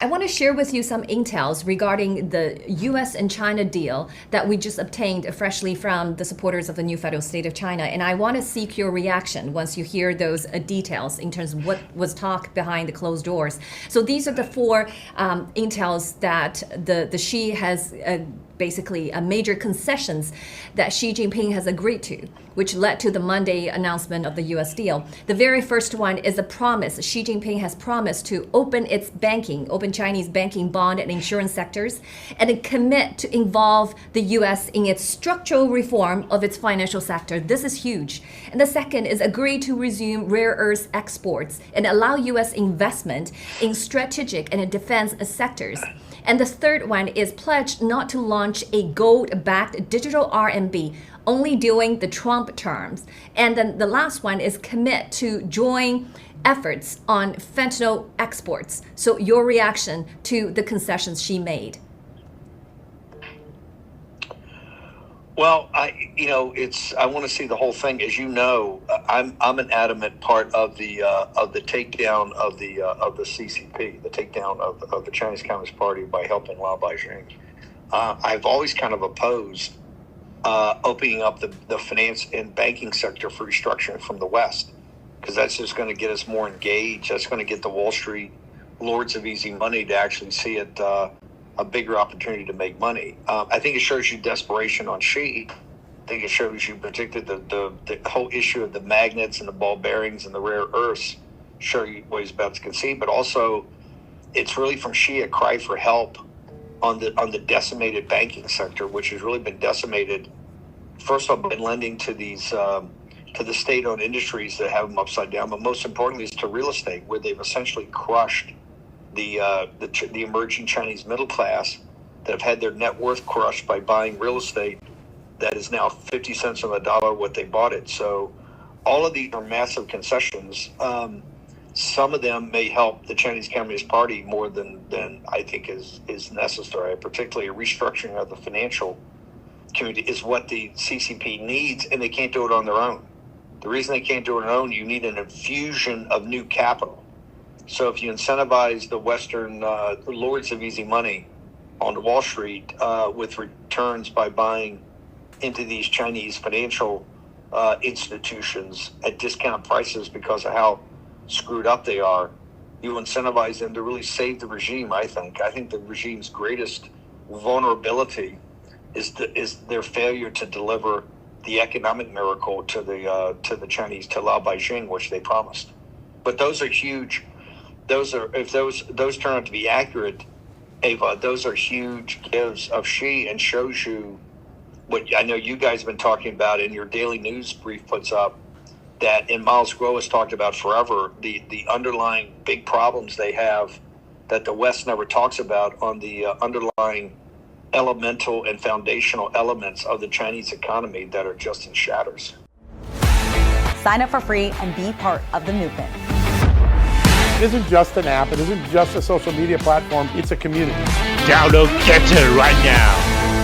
I want to share with you some intels regarding the US and China deal that we just obtained freshly from the supporters of the new federal state of China. And I want to seek your reaction once you hear those details in terms of what was talked behind the closed doors. So these are the four intels that the Xi has basically major concessions that Xi Jinping has agreed to, which led to the Monday announcement of the US deal. The very first one is a promise. Xi Jinping has promised to open Chinese banking, bond, and insurance sectors, and commit to involve the US in its structural reform of its financial sector. This is huge. And the second is agree to resume rare earth exports and allow US investment in strategic and defense sectors. And the third one is pledge not to launch a gold-backed digital RMB, only during the Trump terms. And then the last one is commit to join efforts on fentanyl exports. So your reaction to the concessions she made? Well, I want to see the whole thing. As you know, I'm an adamant part of the takedown of the CCP, the takedown of the Chinese Communist Party by helping Lao Beijing. I've always kind of opposed opening up the finance and banking sector for restructuring from the West, because that's just going to get us more engaged. That's going to get the Wall Street lords of easy money to actually see it a bigger opportunity to make money. I think it shows you desperation on Xi. I think it shows you particularly the whole issue of the magnets and the ball bearings and the rare earths show you what he's about to concede. But also, it's really from Xi a cry for help on the decimated banking sector, which has really been decimated. First of all, by lending to these to the state-owned industries that have them upside down, but most importantly is to real estate, where they've essentially crushed the emerging Chinese middle class that have had their net worth crushed by buying real estate that is now 50 cents on the dollar what they bought it. So all of these are massive concessions. Some of them may help the Chinese Communist Party more than I think is necessary. Particularly a restructuring of the financial community is what the CCP needs, and they can't do it on their own. The reason they can't do it on their own, you need an infusion of new capital. So if you incentivize the Western lords of easy money on Wall Street with returns by buying into these Chinese financial institutions at discount prices because of how screwed up they are, you incentivize them to really save the regime. I think the regime's greatest vulnerability is their failure to deliver the economic miracle to the Chinese, to Lao Beijing, which they promised. But those are huge. If those turn out to be accurate, Ava, those are huge gives of Xi, and shows you what I know you guys have been talking about in your daily news brief puts up, that, and Miles Groh has talked about forever, the underlying big problems they have that the West never talks about on the underlying elemental and foundational elements of the Chinese economy that are just in shatters. Sign up for free and be part of the movement. It isn't just an app. It isn't just a social media platform. It's a community. Download Getter right now.